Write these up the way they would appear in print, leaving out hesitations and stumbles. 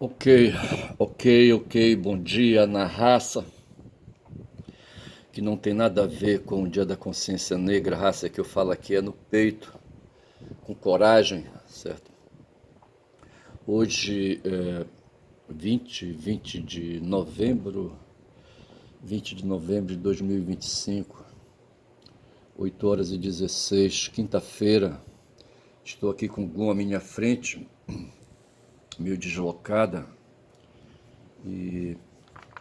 Ok, ok. Bom dia na raça, que não tem nada a ver com o Dia da Consciência Negra. A raça que eu falo aqui é no peito, com coragem, certo? Hoje é 20 de novembro, 20 de novembro de 2025, 8 horas e 16, quinta-feira. Estou aqui com o Gun à minha frente, meio deslocada, e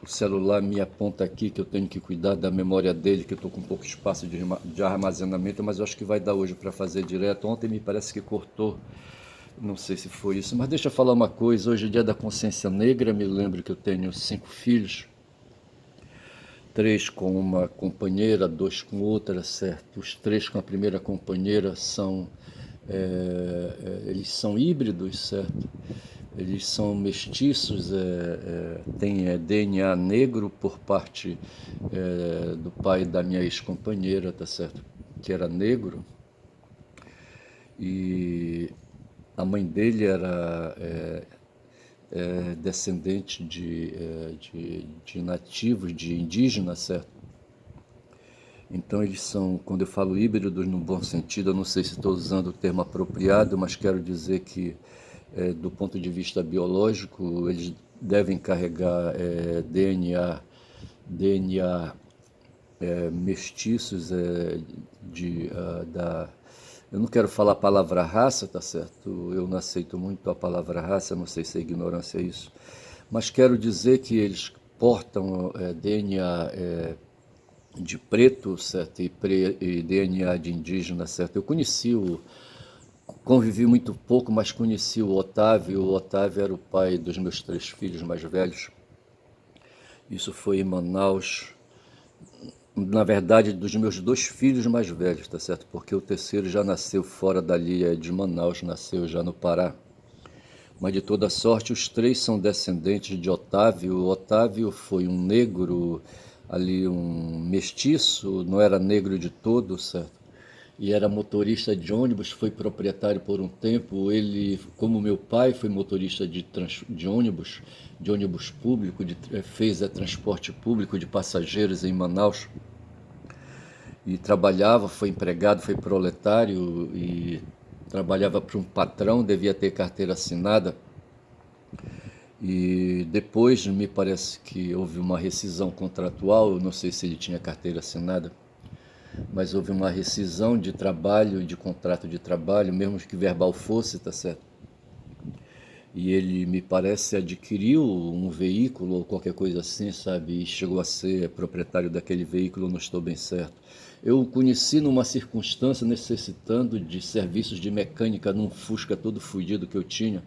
o celular me aponta aqui que eu tenho que cuidar da memória dele, que eu estou com pouco espaço de armazenamento, mas eu acho que vai dar hoje para fazer direto. Ontem me parece que cortou, não sei se foi isso. Mas deixa eu falar uma coisa, hoje é dia da consciência negra, me lembro que eu tenho 5 filhos, 3 com uma companheira, 2 com outra, certo? Os 3 com a primeira companheira eles são híbridos, certo? Eles são mestiços, têm DNA negro por parte do pai da minha ex-companheira, tá certo? Que era negro. E a mãe dele era descendente de nativos, de indígenas, certo? Então eles são, quando eu falo híbridos no bom sentido, eu não sei se estou usando o termo apropriado, mas quero dizer que do ponto de vista biológico eles devem carregar DNA mestiços eu não quero falar a palavra raça, tá certo? Eu não aceito muito a palavra raça, não sei se é ignorância isso, mas quero dizer que eles portam DNA de preto, certo? E DNA de indígena, certo? Convivi muito pouco, mas conheci o Otávio. O Otávio era o pai dos meus 3 filhos mais velhos. Isso foi em Manaus. Na verdade, dos meus 2 filhos mais velhos, tá certo? Porque o terceiro já nasceu fora dali, de Manaus, nasceu já no Pará. Mas de toda sorte, os 3 são descendentes de Otávio. O Otávio foi um negro, ali um mestiço, não era negro de todo, certo? E era motorista de ônibus, foi proprietário por um tempo. Ele, como meu pai, foi motorista de ônibus público, fez transporte público de passageiros em Manaus. E trabalhava, foi empregado, foi proletário e trabalhava para um patrão, devia ter carteira assinada. E depois me parece que houve uma rescisão contratual, eu não sei se ele tinha carteira assinada, mas houve uma rescisão de trabalho, de contrato de trabalho, mesmo que verbal fosse, tá certo? E ele, me parece, adquiriu um veículo ou qualquer coisa assim, sabe? E chegou a ser proprietário daquele veículo, não estou bem certo. Eu o conheci numa circunstância necessitando de serviços de mecânica num Fusca todo fudido que eu tinha,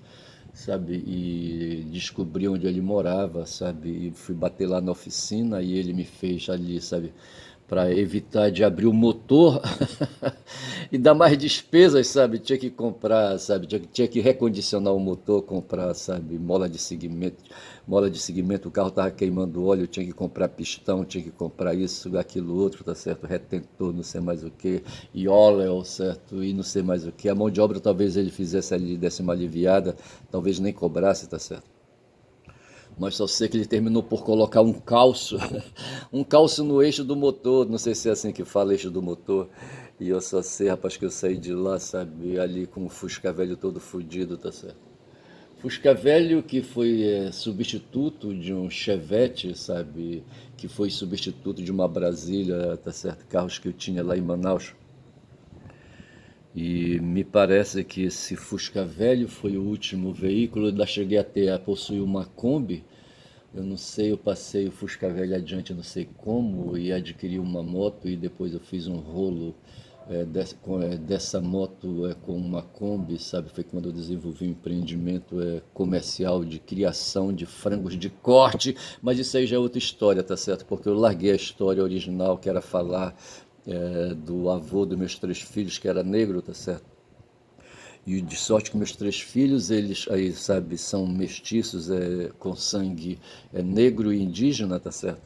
sabe? E descobri onde ele morava, sabe? E fui bater lá na oficina e ele me fez ali, sabe? Para evitar de abrir o motor e dar mais despesas, sabe? Tinha que comprar, sabe? Tinha que recondicionar o motor, comprar, sabe? Mola de seguimento, o carro estava queimando óleo, tinha que comprar pistão, tinha que comprar isso, aquilo outro, tá certo? Retentor, não sei mais o que, e óleo, certo? E não sei mais o que. A mão de obra talvez ele fizesse ali, desse uma aliviada, talvez nem cobrasse, tá certo? Mas só sei que ele terminou por colocar um calço, um calço no eixo do motor, não sei se é assim que fala, eixo do motor. E eu só sei, rapaz, que eu saí de lá, sabe, ali com o Fusca velho todo fudido, tá certo? Fusca velho que foi substituto de um Chevette, sabe, que foi substituto de uma Brasília, tá certo? Carros que eu tinha lá em Manaus. E me parece que esse Fusca velho foi o último veículo. Eu ainda cheguei a possuir uma Kombi. Eu não sei, eu passei o Fusca velho adiante, não sei como, e adquiri uma moto e depois eu fiz um rolo dessa moto com uma Kombi, sabe? Foi quando eu desenvolvi um empreendimento comercial de criação de frangos de corte, mas isso aí já é outra história, tá certo? Porque eu larguei a história original, que era falar do avô dos meus 3 filhos, que era negro, tá certo? E de sorte que meus 3 filhos, eles aí, sabe, são mestiços, com sangue negro e indígena, tá certo?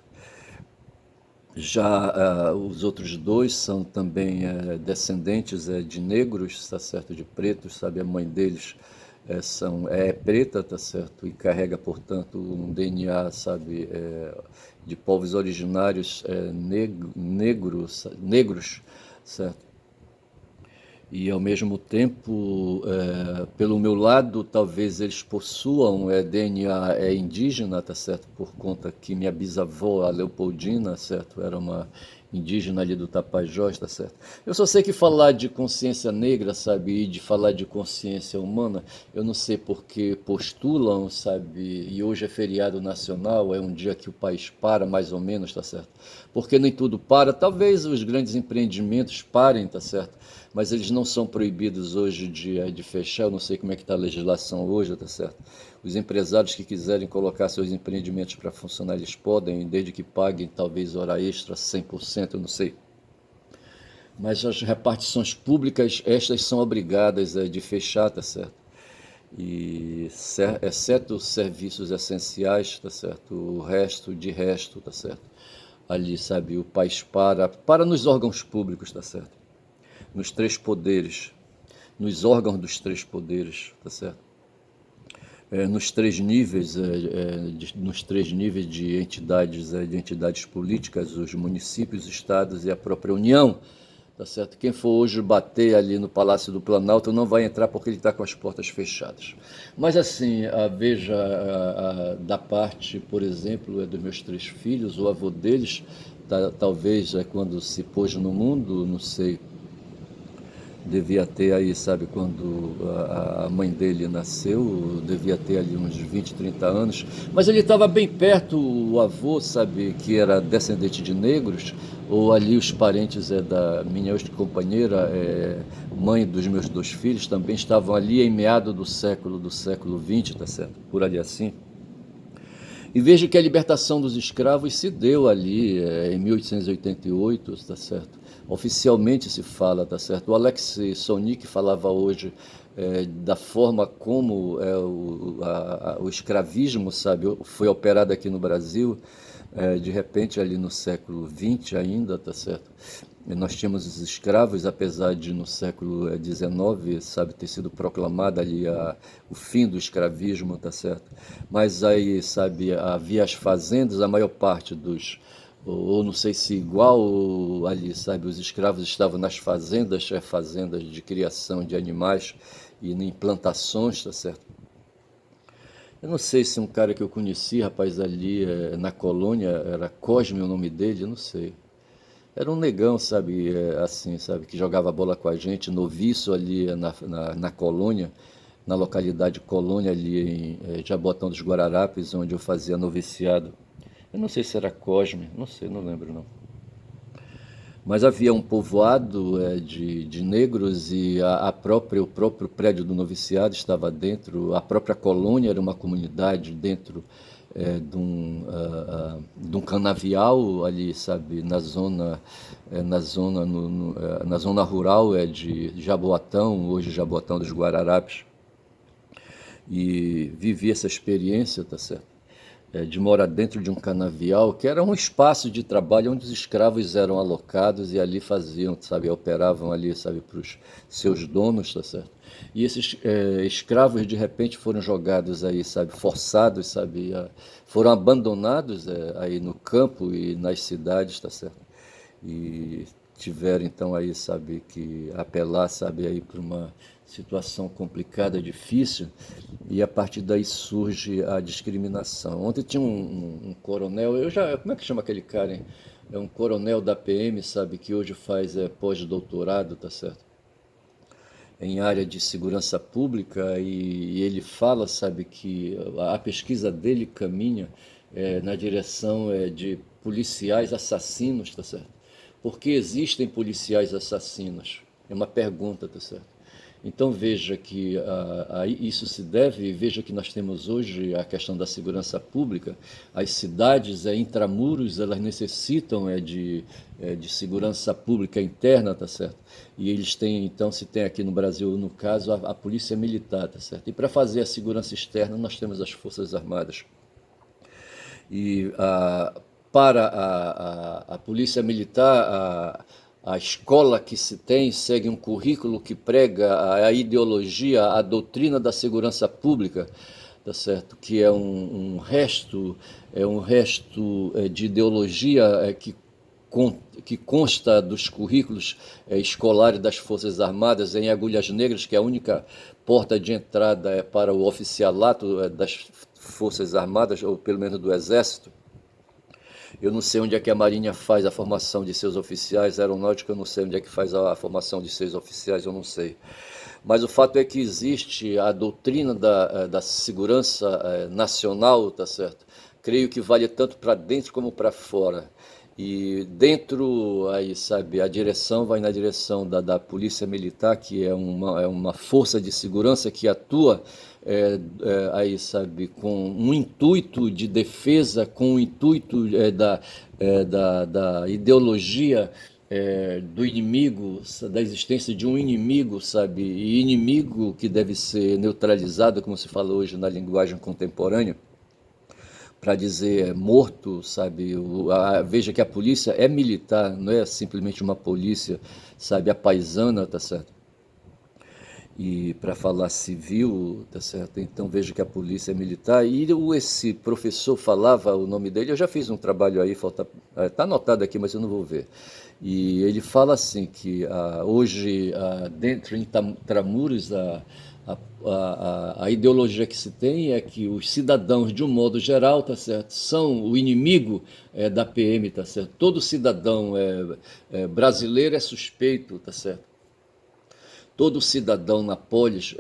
Já os outros 2 são também descendentes de negros, tá certo? De pretos, sabe? A mãe deles é preta, tá certo? E carrega, portanto, um DNA, sabe, de povos originários negros, certo? E ao mesmo tempo, pelo meu lado, talvez eles possuam DNA indígena, tá certo? Por conta que minha bisavó, a Leopoldina, certo? Era uma indígena ali do Tapajós, tá certo? Eu só sei que falar de consciência negra, sabe, e de falar de consciência humana, eu não sei porque postulam, sabe, e hoje é feriado nacional, é um dia que o país para, mais ou menos, tá certo? Porque nem tudo para, talvez os grandes empreendimentos parem, tá certo? Mas eles não são proibidos hoje de fechar, eu não sei como é que está a legislação hoje, tá certo? Os empresários que quiserem colocar seus empreendimentos para funcionar, eles podem, desde que paguem talvez hora extra, 100%, eu não sei. Mas as repartições públicas, estas são obrigadas de fechar, tá certo? E exceto os serviços essenciais, tá certo? O resto, de resto, tá certo? Ali, sabe, o país para nos órgãos públicos, tá certo? Nos três poderes, nos órgãos dos três poderes, tá certo? Nos três níveis de entidades políticas, os municípios, os estados e a própria União, tá certo? Quem for hoje bater ali no Palácio do Planalto não vai entrar porque ele está com as portas fechadas. Mas assim, veja, da parte, por exemplo, dos meus três filhos, o avô deles, talvez quando se pôs no mundo, não sei, devia ter aí, sabe, quando a mãe dele nasceu, devia ter ali uns 20, 30 anos, mas ele estava bem perto, o avô, sabe, que era descendente de negros, ou ali os parentes da minha ex-companheira, mãe dos meus dois filhos, também estavam ali em meado do século XX, tá certo? Por ali assim. E vejo que a libertação dos escravos se deu ali em 1888, está certo? Oficialmente se fala, tá certo? O Alex Sonic falava hoje da forma como o escravismo, sabe, foi operado aqui no Brasil, de repente ali no século XX ainda, tá certo? Nós tínhamos os escravos, apesar de no século XIX, sabe, ter sido proclamada ali o fim do escravismo, tá certo? Mas aí, sabe, havia as fazendas, a maior parte ou não sei se igual ou ali, sabe, os escravos estavam nas fazendas, fazendas de criação de animais e em plantações, tá certo? Eu não sei se um cara que eu conheci, rapaz, ali na colônia, era Cosme o nome dele, eu não sei. Era um negão, sabe, assim, sabe, que jogava bola com a gente, noviço ali na colônia, na localidade Colônia, ali em Jabotão dos Guararapes, onde eu fazia noviciado. Eu não sei se era Cosme, não sei, não lembro não. Mas havia um povoado de negros e o próprio prédio do noviciado estava dentro, a própria colônia era uma comunidade dentro de um canavial ali, sabe, na zona rural de Jaboatão, hoje Jaboatão dos Guararapes, e vivi essa experiência, tá certo? De morar dentro de um canavial, que era um espaço de trabalho onde os escravos eram alocados e ali faziam, sabe, operavam ali, sabe, para os seus donos, tá certo? E esses escravos de repente foram jogados aí, sabe, forçados, sabe, foram abandonados aí no campo e nas cidades, tá certo? E tiveram então aí, sabe, que apelar, sabe, aí para uma situação complicada, difícil, e a partir daí surge a discriminação. Ontem tinha um coronel, como é que chama aquele cara, hein? É um coronel da PM, sabe, que hoje faz pós-doutorado, tá certo? Em área de segurança pública e ele fala, sabe, que a pesquisa dele caminha na direção de policiais assassinos, tá certo? Por que existem policiais assassinos? É uma pergunta, tá certo? Então veja que isso se deve, veja que nós temos hoje a questão da segurança pública, as cidades intramuros, elas necessitam de segurança pública interna, tá certo? E eles têm, então, se tem aqui no Brasil, no caso, a polícia militar, tá certo? E para fazer a segurança externa, nós temos as Forças Armadas. E para a polícia militar, a escola que se tem segue um currículo que prega a ideologia, a doutrina da segurança pública, tá certo? Que é um resto de ideologia que consta dos currículos escolares das Forças Armadas em Agulhas Negras, que é a única porta de entrada para o oficialato das Forças Armadas, ou pelo menos do Exército. Eu não sei onde é que a Marinha faz a formação de seus oficiais, a Aeronáutica eu não sei onde é que faz a formação de seus oficiais, eu não sei. Mas o fato é que existe a doutrina da segurança nacional, tá certo? Creio que vale tanto para dentro como para fora. E dentro, aí, sabe, a direção vai na direção da Polícia Militar, que é uma força de segurança que atua, aí, sabe, com um intuito de defesa, com o intuito da ideologia do inimigo, da existência de um inimigo, sabe, e inimigo que deve ser neutralizado, como se fala hoje na linguagem contemporânea, para dizer morto, sabe? Veja que a polícia é militar, não é simplesmente uma polícia, sabe, a paisana, tá certo? E para falar civil, tá certo? Então veja que a polícia é militar. E esse professor falava o nome dele, eu já fiz um trabalho aí, tá anotado aqui, mas eu não vou ver. E ele fala assim que hoje, dentro em Intramuros, a ideologia que se tem é que os cidadãos, de um modo geral, tá certo, são o inimigo da PM, tá certo? Todo cidadão brasileiro é suspeito, tá certo? Todo cidadão na polis,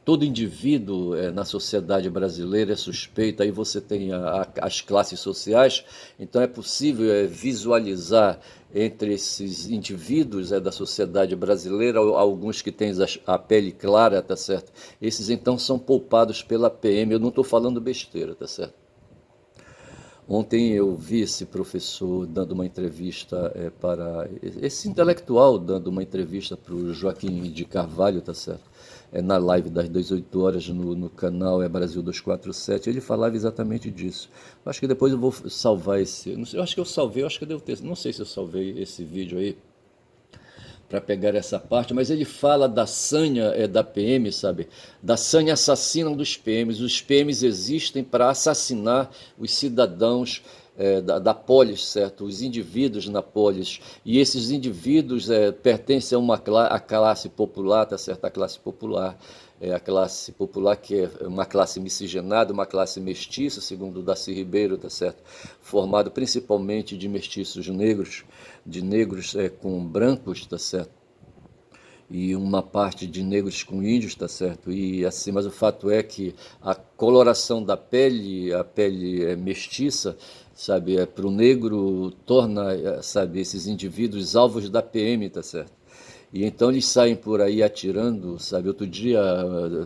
todo indivíduo na sociedade brasileira é suspeito. Aí você tem as classes sociais, então é possível visualizar entre esses indivíduos da sociedade brasileira, alguns que têm a pele clara, tá certo? Esses então são poupados pela PM. Eu não estou falando besteira, tá certo? Ontem eu vi esse professor dando uma entrevista para esse intelectual dando uma entrevista para o Joaquim de Carvalho, tá certo? Na live das 18 horas no canal Brasil 247, ele falava exatamente disso. Eu acho que depois eu vou salvar esse. Não sei, eu acho que eu salvei, eu acho que eu devo ter. Não sei se eu salvei esse vídeo aí para pegar essa parte, mas ele fala da sanha da PM, sabe? Da sanha assassina dos PMs. Os PMs existem para assassinar os cidadãos da polis, certo? Os indivíduos na polis. E esses indivíduos pertencem a classe popular, tá certo? A classe popular. A classe popular, que é uma classe miscigenada, uma classe mestiça, segundo o Darcy Ribeiro, tá certo? Formado principalmente de mestiços negros, de negros com brancos, tá certo? E uma parte de negros com índios, tá certo? E assim, mas o fato é que a coloração da pele, a pele mestiça, sabe, para o negro torna, sabe, esses indivíduos alvos da PM, tá certo? E então eles saem por aí atirando, sabe? Outro dia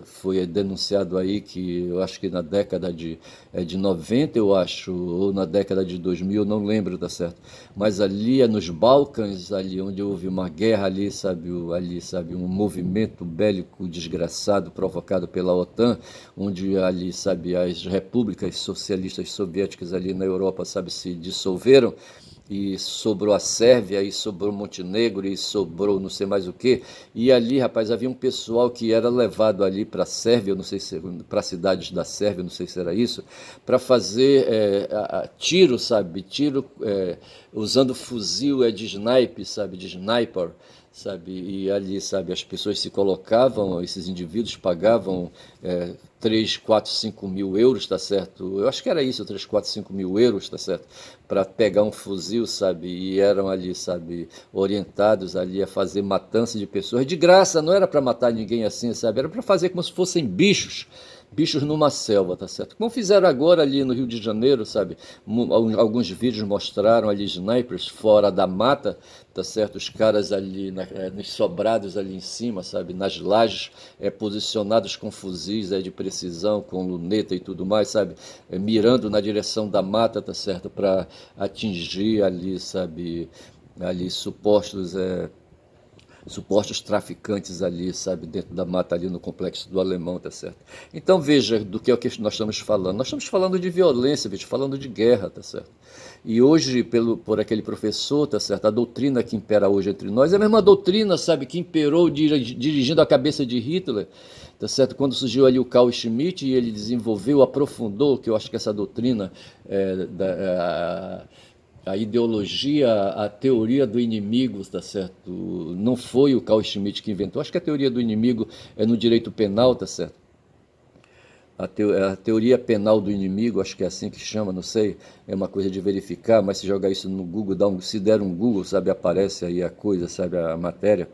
foi denunciado aí que eu acho que na década de 90, eu acho, ou na década de 2000, eu não lembro, tá certo? Mas ali nos Balcãs, ali onde houve uma guerra ali, sabe, um movimento bélico desgraçado provocado pela OTAN, onde ali, sabe, as repúblicas socialistas soviéticas ali na Europa, sabe, se dissolveram, e sobrou a Sérvia, e sobrou Montenegro, e sobrou não sei mais o que. E ali, rapaz, havia um pessoal que era levado ali para a Sérvia, eu não sei se para cidades da Sérvia, não sei se era isso, para fazer tiro, sabe? Tiro usando fuzil de snipe, sabe? De sniper, sabe? E ali, sabe, as pessoas se colocavam, esses indivíduos pagavam 3, 4, 5 mil euros, tá certo? Eu acho que era isso, 3, 4, 5 mil euros, tá certo? Para pegar um fuzil, sabe? E eram ali, sabe, orientados ali a fazer matança de pessoas de graça, não era para matar ninguém assim, sabe? Era para fazer como se fossem bichos. Bichos numa selva, tá certo? Como fizeram agora ali no Rio de Janeiro, sabe? Alguns vídeos mostraram ali snipers fora da mata, tá certo? Os caras ali nos sobrados ali em cima, sabe? Nas lajes, posicionados com fuzis de precisão, com luneta e tudo mais, sabe? Mirando na direção da mata, tá certo? Para atingir ali, sabe? Ali supostos supostos traficantes ali, sabe, dentro da mata ali no complexo do Alemão, tá certo? Então veja do que é o que nós estamos falando. Nós estamos falando de violência, bicho, falando de guerra, tá certo? E hoje, por aquele professor, tá certo? A doutrina que impera hoje entre nós é a mesma doutrina, sabe, que imperou dirigindo a cabeça de Hitler, tá certo? Quando surgiu ali o Carl Schmitt e ele desenvolveu, aprofundou, que eu acho que essa doutrina a ideologia, a teoria do inimigo, tá certo? Não foi o Carl Schmitt que inventou. Acho que a teoria do inimigo é no direito penal, tá certo? A teoria penal do inimigo, acho que é assim que chama, não sei, é uma coisa de verificar, mas se jogar isso no Google, se der um Google, sabe, aparece aí a coisa, sabe, a matéria.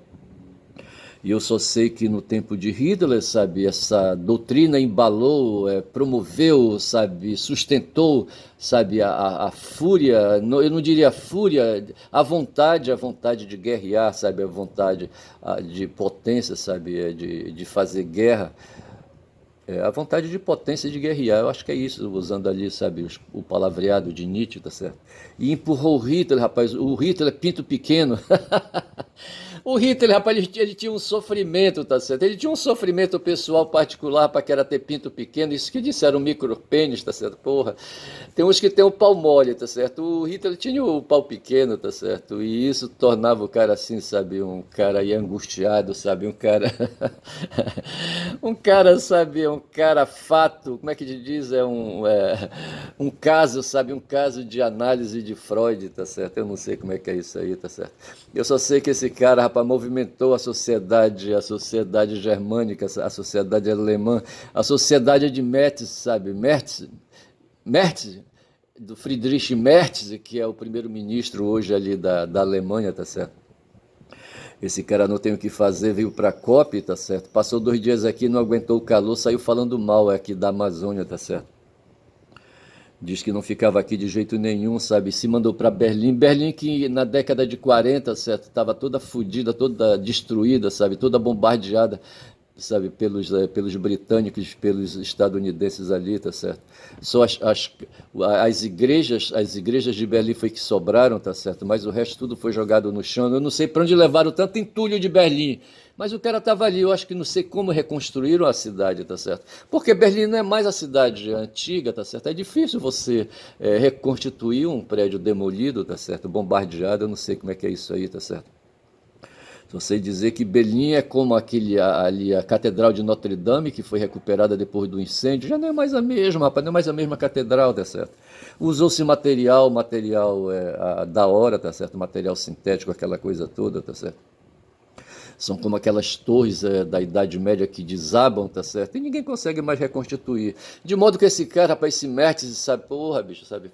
E eu só sei que no tempo de Hitler, sabe, essa doutrina embalou, promoveu, sabe, sustentou, sabe, a fúria, eu não diria fúria, a vontade de guerrear, sabe, a vontade de potência, sabe, de fazer guerra. A vontade de potência de guerrear, eu acho que é isso, usando ali, sabe, o palavreado de Nietzsche, tá certo? E empurrou o Hitler, rapaz, o Hitler pinto pequeno. O Hitler, rapaz, ele tinha um sofrimento, tá certo? Ele tinha um sofrimento pessoal particular para que era ter pinto pequeno, isso que disseram micropênis, tá certo? Porra, tem uns que tem o pau mole, tá certo? O Hitler tinha o pau pequeno, tá certo? E isso tornava o cara assim, sabe, um cara aí angustiado, sabe, um cara um cara, sabe, um cara fato, como é que te diz? Um caso, sabe, um caso de análise de Freud, tá certo? Eu não sei como é que é isso aí, tá certo? Eu só sei que esse cara, rapaz, movimentou a sociedade germânica, a sociedade alemã, a sociedade de Merz, sabe? Merz, do Friedrich Merz, que é o primeiro-ministro hoje ali da Alemanha, tá certo? Esse cara não tem o que fazer, veio pra COP, tá certo? Passou 2 dias aqui, não aguentou o calor, saiu falando mal aqui da Amazônia, tá certo? Diz que não ficava aqui de jeito nenhum, sabe? Se mandou para Berlim. Berlim que na década de 40, certo? Estava toda fodida, toda destruída, sabe? Toda bombardeada, sabe? Pelos britânicos, pelos estadunidenses ali, tá certo? Só as igrejas de Berlim foi que sobraram, tá certo? Mas o resto tudo foi jogado no chão. Eu não sei para onde levaram tanto entulho de Berlim. Mas o cara estava ali, eu acho que não sei como reconstruíram a cidade, tá certo? Porque Berlim não é mais a cidade antiga, tá certo? É difícil você reconstituir um prédio demolido, tá certo? Bombardeado, eu não sei como é que é isso aí, tá certo? Só sei dizer que Berlim é como ali a Catedral de Notre Dame, que foi recuperada depois do incêndio, já não é mais a mesma, rapaz, não é mais a mesma catedral, tá certo? Usou-se material da hora, tá certo? Material sintético, aquela coisa toda, tá certo? São como aquelas torres da Idade Média que desabam, tá certo? E ninguém consegue mais reconstituir. De modo que esse cara, rapaz, se mete, sabe, porra, bicho, sabe?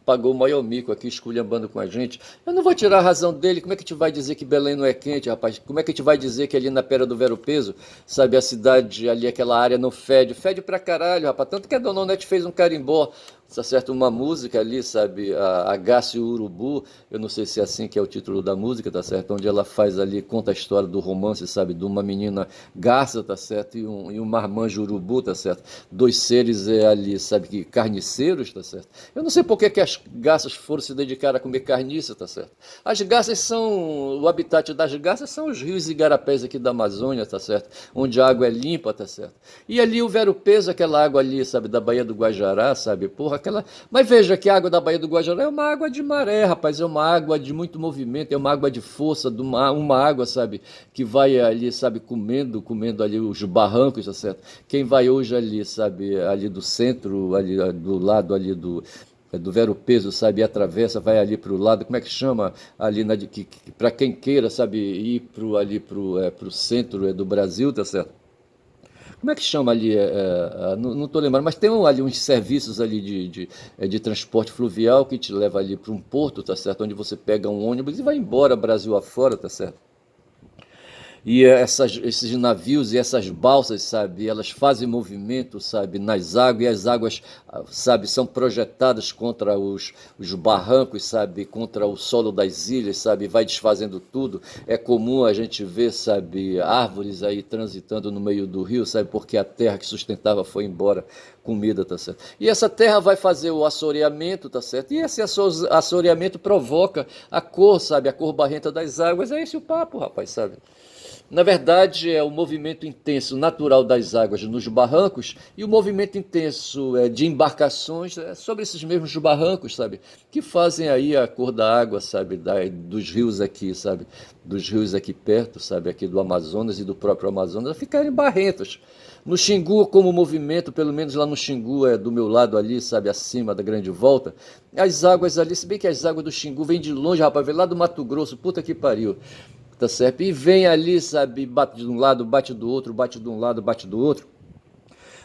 Pagou o maior mico aqui, esculhambando com a gente. Eu não vou tirar a razão dele. Como é que a gente vai dizer que Belém não é quente, rapaz? Como é que a gente vai dizer que ali na Pera do Vero Peso, sabe, a cidade ali, aquela área não fede? Fede pra caralho, rapaz. Tanto que a Dona Onete fez um carimbó, tá certo? Uma música ali, sabe, a Agácio Urubu, eu não sei se é assim que é o título da música, tá certo? Onde ela faz ali, conta a história do romance, sabe, de uma menina garça, tá certo? E um marmanjo urubu, tá certo? Dois seres ali, sabe, que carniceiros, tá certo? Eu não sei por que as garças foram se dedicar a comer carniça, tá certo? As garças são, o habitat das garças são os rios e igarapés aqui da Amazônia, tá certo? Onde a água é limpa, tá certo? E ali o Vero Peso, aquela água ali, sabe, da Baía do Guajará, sabe, porra, aquela... Mas veja que a água da Baía do Guajará é uma água de maré, rapaz, é uma água de muito movimento, é uma água de força, uma água, sabe, que vai ali, sabe, comendo ali os barrancos, tá certo? Quem vai hoje ali, sabe, ali do centro, ali do lado ali do Vero Peso, sabe, e atravessa, vai ali para o lado, como é que chama ali, para quem queira, sabe, ir ali pro centro do Brasil, tá certo? Como é que chama ali? Não estou lembrando, mas tem ali uns serviços ali de transporte fluvial que te leva ali para um porto, tá certo? Onde você pega um ônibus e vai embora Brasil afora, tá certo? E esses navios e essas balsas, sabe, elas fazem movimento, sabe, nas águas, e as águas, sabe, são projetadas contra os barrancos, sabe, contra o solo das ilhas, sabe, vai desfazendo tudo. É comum a gente ver, sabe, árvores aí transitando no meio do rio, sabe, porque a terra que sustentava foi embora comida, tá certo? E essa terra vai fazer o assoreamento, tá certo? E esse assoreamento provoca a cor, sabe? A cor barrenta das águas. É esse o papo, rapaz, sabe? Na verdade, é o movimento intenso natural das águas nos barrancos e o movimento intenso de embarcações sobre esses mesmos barrancos, sabe? Que fazem aí a cor da água, sabe? Dos rios aqui, sabe? Dos rios aqui perto, sabe? Aqui do Amazonas e do próprio Amazonas, ficarem barrentos. No Xingu, como movimento, pelo menos lá no Xingu, do meu lado ali, sabe? Acima da Grande Volta, as águas ali, se bem que as águas do Xingu vêm de longe, rapaz, vem lá do Mato Grosso, puta que pariu. Tá certo? E vem ali, sabe, bate de um lado, bate do outro, bate de um lado, bate do outro,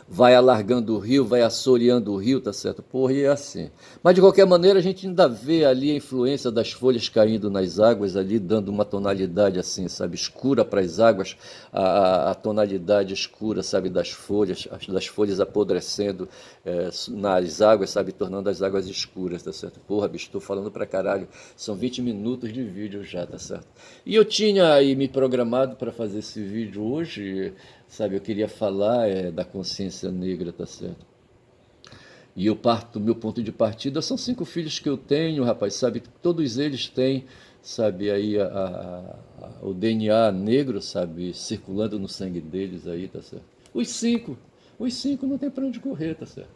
vai alargando o rio, vai assoreando o rio, tá certo? Porra, e é assim. Mas de qualquer maneira a gente ainda vê ali a influência das folhas caindo nas águas ali, dando uma tonalidade assim, sabe, escura para as águas, a tonalidade escura, sabe, das folhas apodrecendo nas águas, sabe, tornando as águas escuras, tá certo? Porra, bicho, tô falando pra caralho, são 20 minutos de vídeo já, tá certo? E eu tinha aí me programado para fazer esse vídeo hoje, sabe, eu queria falar da consciência negra, tá certo? E eu parto, meu ponto de partida são 5 filhos que eu tenho, rapaz, sabe? Todos eles têm, sabe, aí o DNA negro, sabe, circulando no sangue deles aí, tá certo? Os cinco não tem para onde correr, tá certo?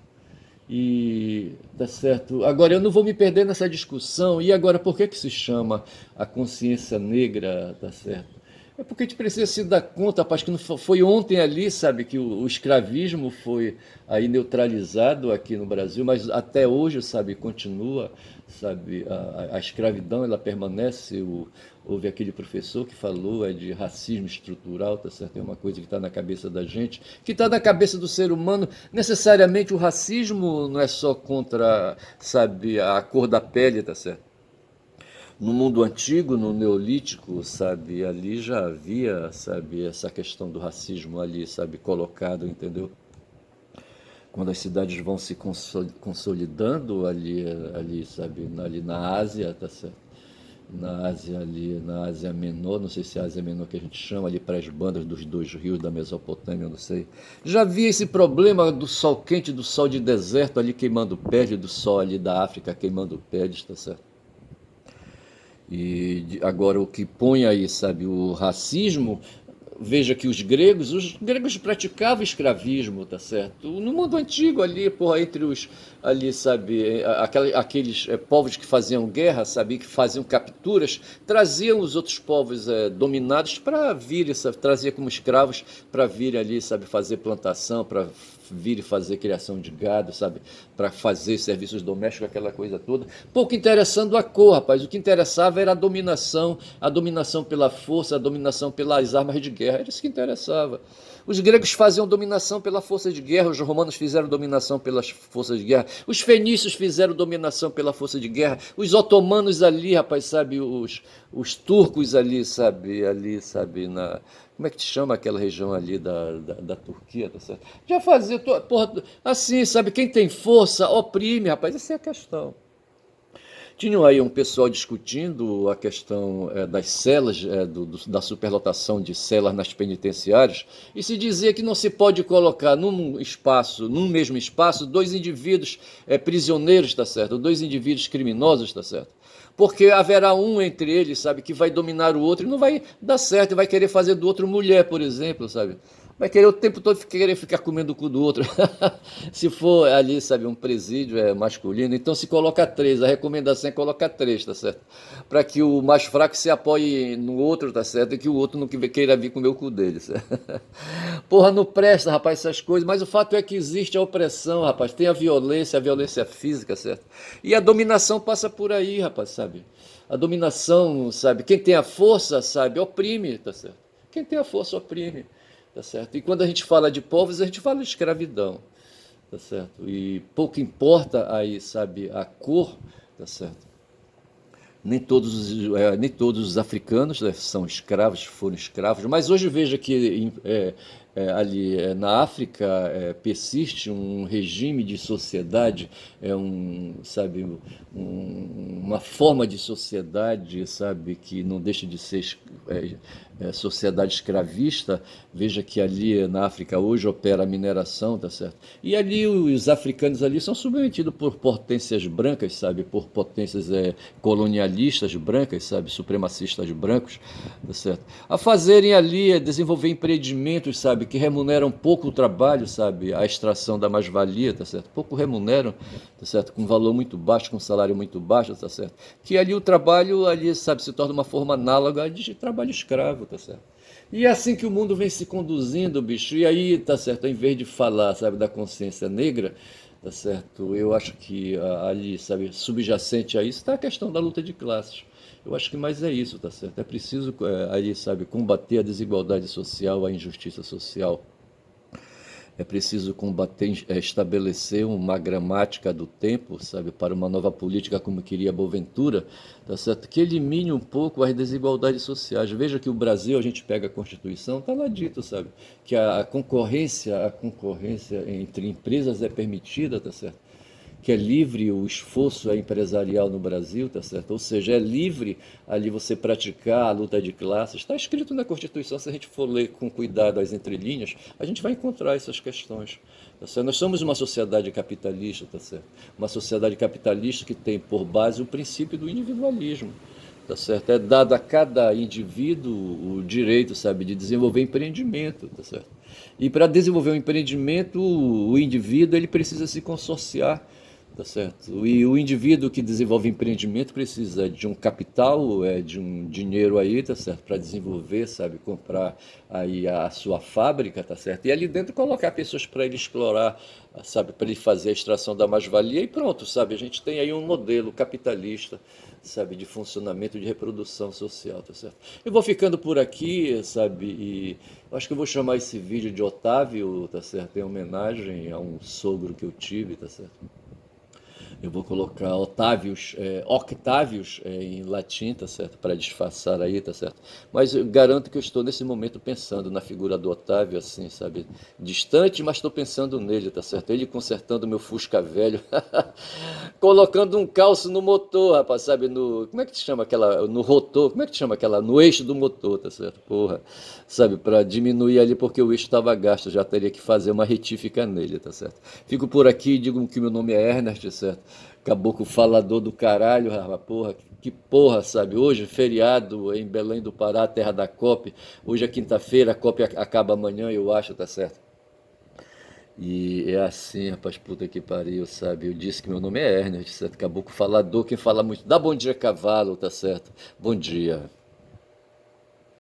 E tá certo. Agora eu não vou me perder nessa discussão. E agora por que que se chama a consciência negra, tá certo? É porque a gente precisa se dar conta, rapaz, que não foi ontem ali, sabe, que o escravismo foi aí neutralizado aqui no Brasil, mas até hoje, sabe, continua, sabe, a escravidão, ela permanece. Houve aquele professor que falou de racismo estrutural, tá certo? É uma coisa que está na cabeça da gente, que está na cabeça do ser humano. Necessariamente o racismo não é só contra, sabe, a cor da pele, tá certo? No mundo antigo, no Neolítico, sabe, ali já havia, sabe, essa questão do racismo ali, sabe, colocado, entendeu? Quando as cidades vão se consolidando ali, sabe, ali na Ásia, tá certo? Na Ásia ali, na Ásia Menor, não sei se é a Ásia Menor que a gente chama ali para as bandas dos 2 rios da Mesopotâmia, não sei. Já havia esse problema do sol quente, do sol de deserto ali queimando pele, do sol ali da África queimando pele, tá certo? E agora o que põe aí, sabe, o racismo, veja que os gregos praticavam escravismo, tá certo? No mundo antigo ali, porra, entre os, ali, sabe, aqueles povos que faziam guerra, sabe, que faziam capturas, traziam os outros povos dominados para vir, sabe, trazia como escravos para vir ali, sabe, fazer plantação, para vir e fazer criação de gado, sabe, para fazer serviços domésticos, aquela coisa toda. Pouco interessando a cor, rapaz. O que interessava era a dominação pela força, a dominação pelas armas de guerra. Era isso que interessava. Os gregos faziam dominação pela força de guerra, os romanos fizeram dominação pelas forças de guerra, os fenícios fizeram dominação pela força de guerra, os otomanos ali, rapaz, sabe, os turcos ali, sabe, como é que te chama aquela região ali da Turquia, tá certo? Já fazia, porra, assim, sabe, quem tem força oprime, rapaz, essa é a questão. Tinham aí um pessoal discutindo a questão das celas, da superlotação de celas nas penitenciárias, e se dizia que não se pode colocar num mesmo espaço, 2 indivíduos prisioneiros, tá certo? 2 indivíduos criminosos, tá certo? Porque haverá um entre eles, sabe, que vai dominar o outro e não vai dar certo, e vai querer fazer do outro mulher, por exemplo, sabe? Vai querer o tempo todo querer ficar comendo o cu do outro. Se for ali, sabe, um presídio masculino, então se coloca 3. A recomendação é colocar 3, tá certo? Para que o mais fraco se apoie no outro, tá certo? E que o outro não queira vir comer o cu dele, certo? Porra, não presta, rapaz, essas coisas. Mas o fato é que existe a opressão, rapaz. Tem a violência física, certo? E a dominação passa por aí, rapaz, sabe? A dominação, sabe? Quem tem a força, sabe, oprime, tá certo? Quem tem a força oprime. Tá certo? E quando a gente fala de povos, a gente fala de escravidão, tá certo? E pouco importa aí, sabe, a cor, tá certo? Nem todos os africanos, né, são escravos, foram escravos, mas hoje veja que ali na África persiste um regime de sociedade, sabe, uma forma de sociedade, sabe, que não deixa de ser sociedade escravista. Veja que ali na África hoje opera a mineração, tá certo? E ali os africanos ali são submetidos por potências brancas, sabe, por potências colonialistas brancas, sabe, supremacistas brancos, tá certo? A fazerem ali, desenvolver empreendimentos, sabe, que remuneram pouco o trabalho, sabe, a extração da mais-valia, tá certo? Pouco remuneram, tá certo? Com valor muito baixo, com salário muito baixo, tá certo? Que ali o trabalho ali, sabe, se torna uma forma análoga de trabalho escravo, tá certo? E é assim que o mundo vem se conduzindo, bicho. E aí, tá certo, ao invés de falar, sabe, da consciência negra, tá certo? Eu acho que ali, sabe, subjacente a isso está a questão da luta de classes. Eu acho que mais é isso, tá certo? É preciso aí, sabe, combater a desigualdade social, a injustiça social. É preciso combater, estabelecer uma gramática do tempo, sabe, para uma nova política como queria Boaventura, tá certo? Que elimine um pouco as desigualdades sociais. Veja que o Brasil, a gente pega a Constituição, está lá dito, sabe, que a concorrência entre empresas é permitida, tá certo? Que é livre o esforço empresarial no Brasil, tá certo? Ou seja, é livre ali você praticar a luta de classes. Está escrito na Constituição, se a gente for ler com cuidado as entrelinhas, a gente vai encontrar essas questões. Tá certo? Nós somos uma sociedade capitalista, tá certo? Uma sociedade capitalista que tem por base o princípio do individualismo. Tá certo? É dado a cada indivíduo o direito, sabe, de desenvolver empreendimento, tá certo? E para desenvolver um empreendimento, o indivíduo ele precisa se consorciar. Tá certo? E o indivíduo que desenvolve empreendimento precisa de um capital, de um dinheiro aí, tá certo? Para desenvolver, sabe? Comprar aí a sua fábrica, tá certo? E ali dentro colocar pessoas para ele explorar, sabe? Para ele fazer a extração da mais-valia e pronto, sabe? A gente tem aí um modelo capitalista, sabe? De funcionamento, de reprodução social, tá certo? Eu vou ficando por aqui, sabe? E acho que eu vou chamar esse vídeo de Otávio, tá certo? Em homenagem a um sogro que eu tive, tá certo? Eu vou colocar Otávios, Octávios em latim, tá certo? Para disfarçar aí, tá certo? Mas eu garanto que eu estou nesse momento pensando na figura do Otávio, assim, sabe? Distante, mas estou pensando nele, tá certo? Ele consertando meu Fusca velho, colocando um calço no motor, rapaz, sabe? Como é que te chama aquela, no rotor, como é que te chama aquela, no eixo do motor, tá certo? Porra, sabe? Para diminuir ali porque o eixo estava gasto, já teria que fazer uma retífica nele, tá certo? Fico por aqui, digo que meu nome é Ernest, certo? Caboclo falador do caralho, rapaz, porra, que porra, sabe? Hoje, feriado em Belém do Pará, terra da COP. Hoje é quinta-feira, a COP acaba amanhã, eu acho, tá certo? E é assim, rapaz, puta que pariu, sabe? Eu disse que meu nome é Ernest, certo? Caboclo falador, quem fala muito. Dá bom dia, cavalo, tá certo? Bom dia.